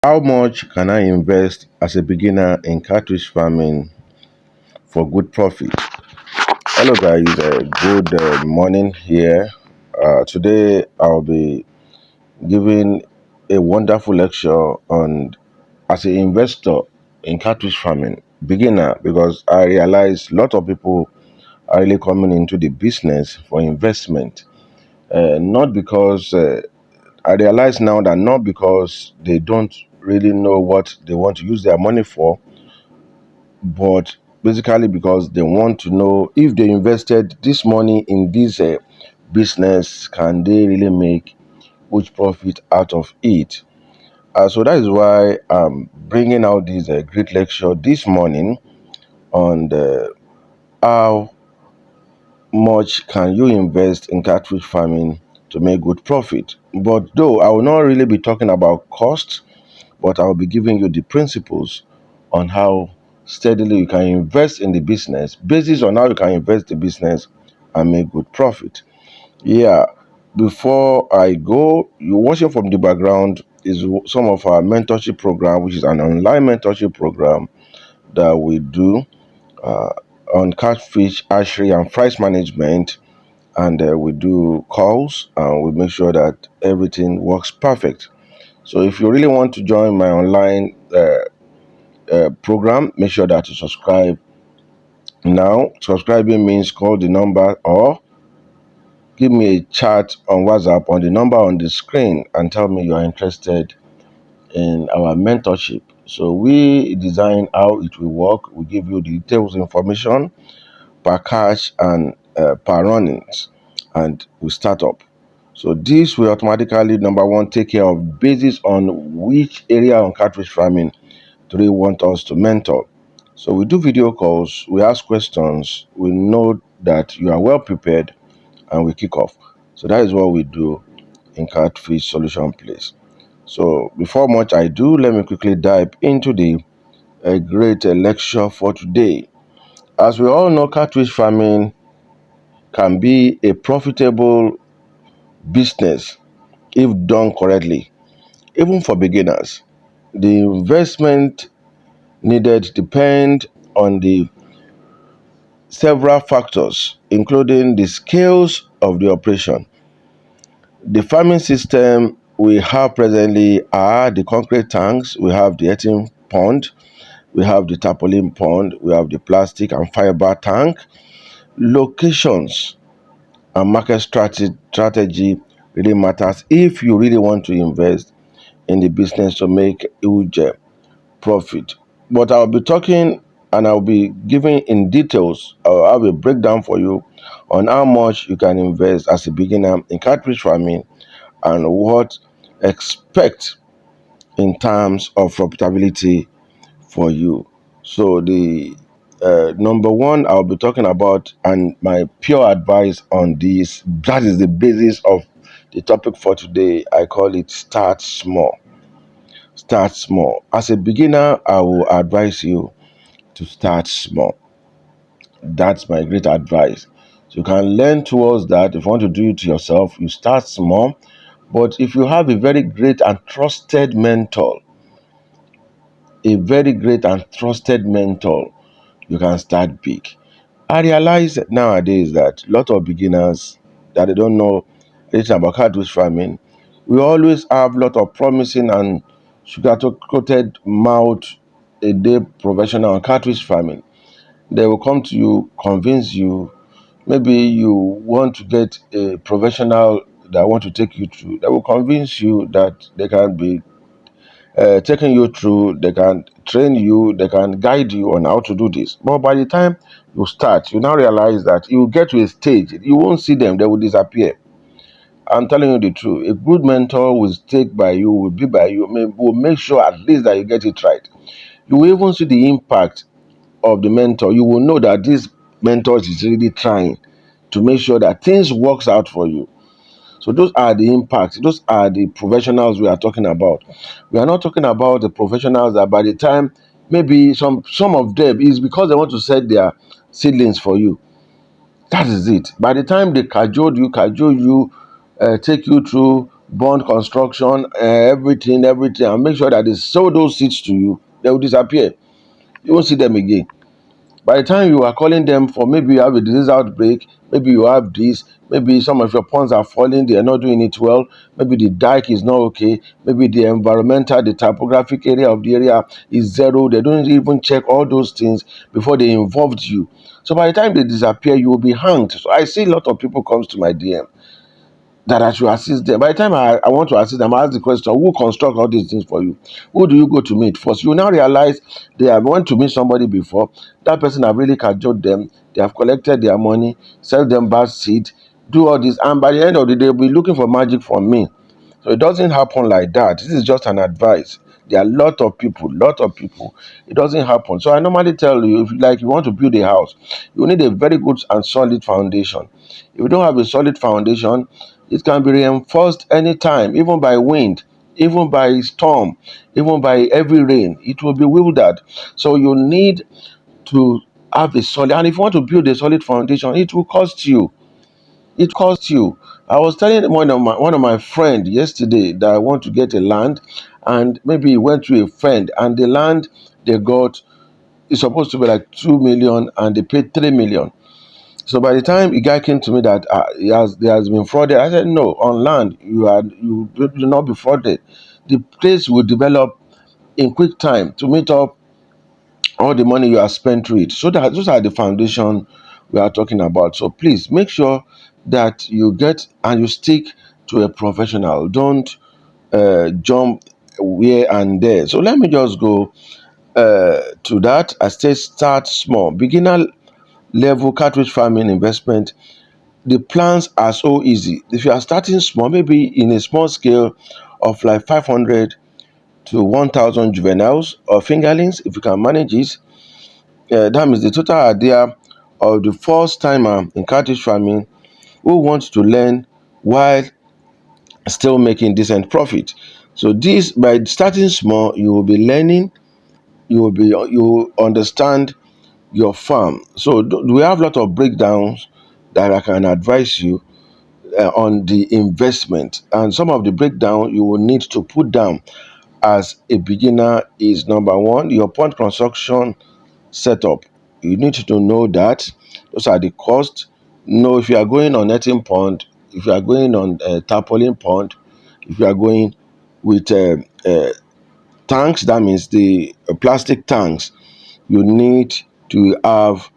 How much can I invest as a beginner in catfish farming for good profit? Hello, guys. Good morning here. Today, I'll be giving a wonderful lecture on as an investor in catfish farming, beginner, because I realize a lot of people are really coming into the business for investment. Not because I realize now that not because they don't really know what they want to use their money for, but basically because they want to know if they invested this money in this business, can they really make huge profit out of it? So that is why I'm bringing out this great lecture this morning on how much can you invest in catfish farming to make good profit. But though I will not really be talking about cost, but I will be giving you the principles on how steadily you can invest in the business, basis on how you can invest the business and make good profit. Yeah, before I go, you watching from the background is some of our mentorship program, which is an online mentorship program that we do uh, on catfish, hatchery, and price management. And we do calls and we make sure that everything works perfect. So if you really want to join my online program, make sure that you subscribe now. Subscribing means call the number or give me a chat on WhatsApp on the number on the screen and tell me you are interested in our mentorship. So we design how it will work. We give you the details information per cash and per runnings, and we start up. So this will automatically number one take care of basis on which area on cartridge farming do they want us to mentor. So we do video calls, we ask questions, we know that you are well prepared, and we kick off. So that is what we do in Catfish Solution Place. So before much I do, let me quickly dive into the great lecture for today. As we all know, catfish farming can be a profitable business if done correctly, even for beginners. The investment needed depend on the several factors, including the scales of the operation. The farming system we have presently are the concrete tanks, we have the earthen pond, we have the tarpaulin pond, we have the plastic and fiber tank. Locations and market strategy really matters if you really want to invest in the business to make huge profit. But I'll be talking and I'll be giving in details, I'll have a breakdown for you on how much you can invest as a beginner in catfish farming and what expect in terms of profitability for you. So the number one I'll be talking about and my pure advice on this, that is the basis of the topic for today. I call it start small. Start small. As a beginner, I will advise you to start small. That's my great advice. So you can learn towards that. If you want to do it yourself, you start small. But if you have a very great and trusted mentor, a very great and trusted mentor, you can start big. I realize nowadays that a lot of beginners that they don't know anything about catfish farming, we always have a lot of promising and sugar coated mouth a day professional on catfish farming. They will come to you, convince you. Maybe you want to get a professional that want to take you through. They will convince you that they can be taking you through, they can train you, they can guide you on how to do this. But by the time you start, you now realize that you get to a stage, you won't see them, they will disappear. I'm telling you the truth. A good mentor will stick by you, will be by you, will make sure at least that you get it right. You will even see the impact of the mentor. You will know that this mentor is really trying to make sure that things works out for you. So those are the impacts. Those are the professionals we are talking about. We are not talking about the professionals that by the time maybe some of them is because they want to set their seedlings for you. That is it. By the time they cajole you, take you through, bond construction, everything, and make sure that they sell those seeds to you. They will disappear. You won't see them again. By the time you are calling them for, maybe you have a disease outbreak, maybe you have this, maybe some of your ponds are falling, they are not doing it well, maybe the dike is not okay, maybe the environmental, the topographic area of the area is zero. They don't even check all those things before they involved you. So by the time they disappear, you will be hanged. So I see a lot of people comes to my DM that I should assist them. By the time I want to assist them, I ask the question, who construct all these things for you? Who do you go to meet first? You now realize they have went to meet somebody before. That person have really cajoled them. They have collected their money, sell them bad seed, do all this. And by the end of the day, they'll be looking for magic from me. So it doesn't happen like that. This is just an advice. There are a lot of people. It doesn't happen. So I normally tell you, if you want to build a house, you need a very good and solid foundation. If you don't have a solid foundation, it can be reinforced anytime, even by wind, even by storm, even by heavy rain. It will be wildered. So you need to have a solid. And if you want to build a solid foundation, it will cost you. It costs you. I was telling one of my friend yesterday that I want to get a land, and maybe he went to a friend, and the land they got is supposed to be like 2 million, and they paid 3 million. So by the time the guy came to me that he has been frauded, I said no. On land, you do not be frauded. The place will develop in quick time to meet up all the money you have spent through it. So that those are the foundation we are talking about. So please make sure that you get and you stick to a professional. Don't jump here and there. So let me just go to that. I say start small. Beginner level cartridge farming investment. The plans are so easy. If you are starting small, maybe in a small scale of like 500 to 1,000 juveniles or fingerlings, if you can manage it, that means the total idea of the first timer in catfish farming who wants to learn while still making decent profit. So this, by starting small, you will be learning, you will understand your farm. So we have a lot of breakdowns that I can advise you on the investment, and some of the breakdown you will need to put down as a beginner is: number one, your pond construction setup. You need to know that those are the costs. Know if you are going on netting pond, if you are going on tarpaulin pond, if you are going with tanks, that means the plastic tanks, you need to have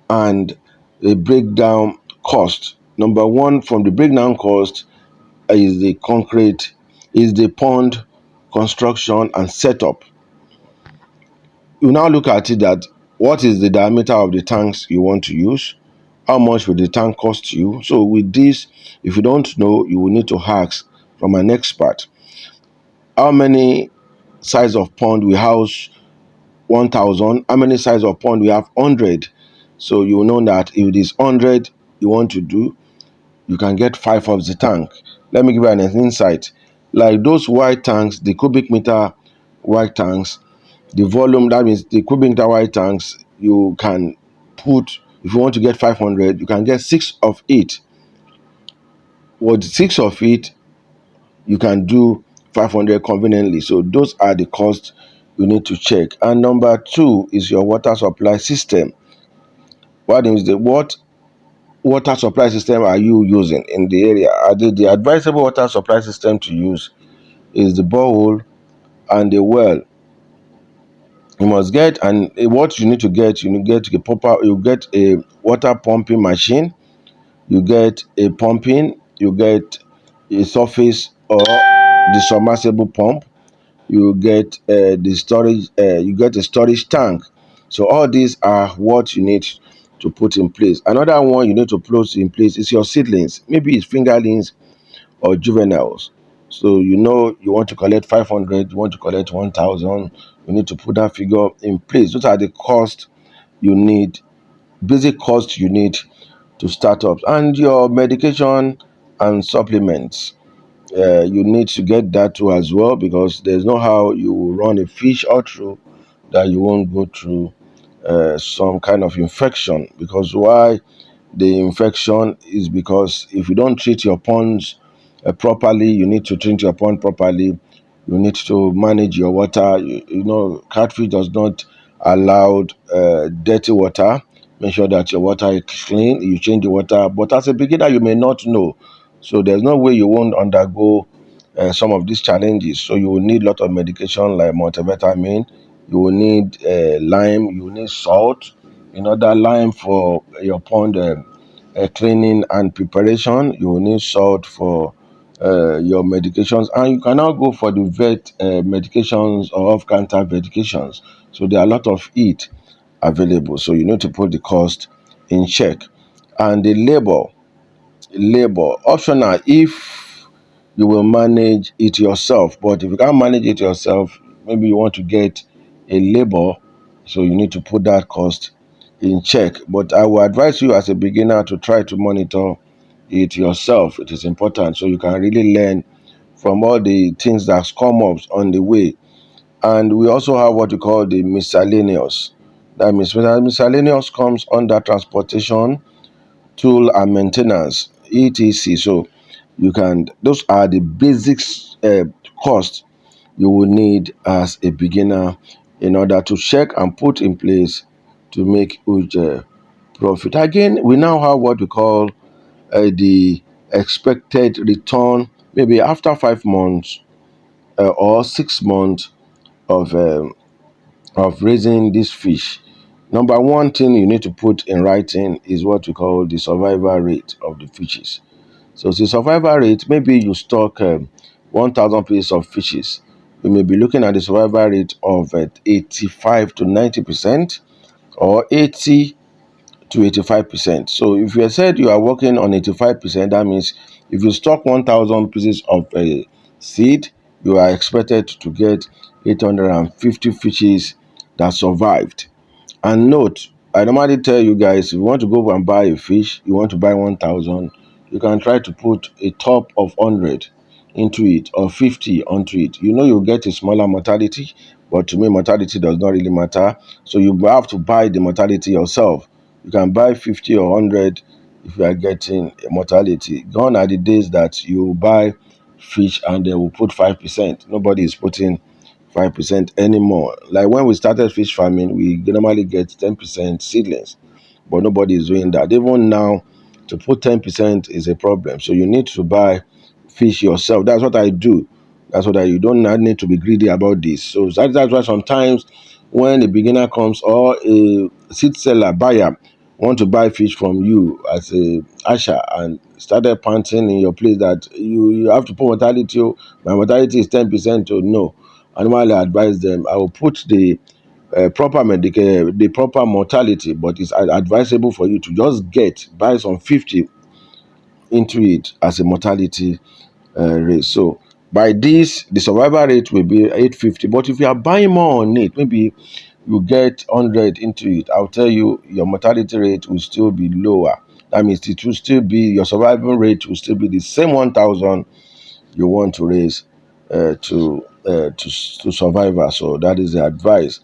and a breakdown cost. Number one, from the breakdown cost is the concrete, is the pond construction and setup. You now look at it that what is the diameter of the tanks you want to use, how much will the tank cost you. So with this, if you don't know, you will need to ask from an expert. How many size of pond we house 1,000? How many size of pond we have 100? So you will know that if it is 100 you want to do, you can get 5 of the tank. Let me give you an insight. Like those white tanks, the cubic meter white tanks, the volume, that means the cubic meter white tanks, you can put, if you want to get 500, you can get 6 of it. With 6 of it, you can do 500 conveniently. So those are the costs you need to check. And number two is your water supply system. What is what water supply system are you using in the area? The advisable water supply system to use is the borehole and the well. You must get, and what you need to get, you need to get a proper, you get a water pumping machine, you get a pumping, you get a surface or the submersible pump, you get the storage, you get a storage tank. So all these are what you need to put in place. Another one you need to put in place is your seedlings. Maybe it's fingerlings or juveniles. So you know you want to collect 500, you want to collect 1,000, you need to put that figure in place. Those are the costs you need, basic costs you need to start up. And your medication and supplements, you need to get that too as well, because there's no how you will run a fish or through that you won't go through some kind of infection. Because why the infection is because if you don't treat your ponds properly. You need to treat your pond properly. You need to manage your water. Catfish does not allow dirty water. Make sure that your water is clean. You change the water. But as a beginner, you may not know. So there's no way you won't undergo some of these challenges. So you will need a lot of medication like multivitamin. You will need lime. You will need salt. That lime for your pond cleaning and preparation. You will need salt for your medications, and you can now go for the vet medications or off-counter medications. So there are a lot of it available. So you need to put the cost in check, and the labor optional if you will manage it yourself. But if you can't manage it yourself, maybe you want to get a labor, so you need to put that cost in check. But I will advise you as a beginner to try to monitor it yourself. It is important so you can really learn from all the things that come up on the way. And we also have what we call the miscellaneous. That means miscellaneous comes under transportation, tool and maintenance, etc. So those are the basics cost you will need as a beginner in order to check and put in place to make huge profit. Again, we now have what we call the expected return, maybe after 5 months or 6 months of raising this fish. Number one thing you need to put in writing is what we call the survival rate of the fishes. So the survival rate, maybe you stock 1,000 pieces of fishes. You may be looking at the survival rate of 85 to 90% or 80 to 85%. So if you said you are working on 85%, that means if you stock 1,000 pieces of seed, you are expected to get 850 fishes that survived. And note, I normally tell you guys, if you want to go and buy a fish, you want to buy 1,000, you can try to put a top of 100 into it or 50 onto it. You'll get a smaller mortality, but to me, mortality does not really matter. So you have to buy the mortality yourself. You can buy 50 or 100 if you are getting a mortality. Gone are the days that you buy fish and they will put 5%. Nobody is putting 5% anymore. Like when we started fish farming, we normally get 10% seedlings, but nobody is doing that. Even now, to put 10% is a problem. So you need to buy fish yourself. That's what I do. That's what you don't need to be greedy about this. So that's why sometimes when a beginner comes or a seed seller buyer want to buy fish from you as a asher and started panting in your place that you have to put mortality. Oh, my mortality is 10%. Oh, no. I normally advise them. I will put the the proper mortality, but it's advisable for you to just buy some 50 into it as a mortality rate. So by this, the survival rate will be 850. But if you are buying more on it, maybe you get 100 into it, I'll tell you your mortality rate will still be lower. That means it will still be your survival rate will still be the same 1,000 you want to raise to survivor. So that is the advice.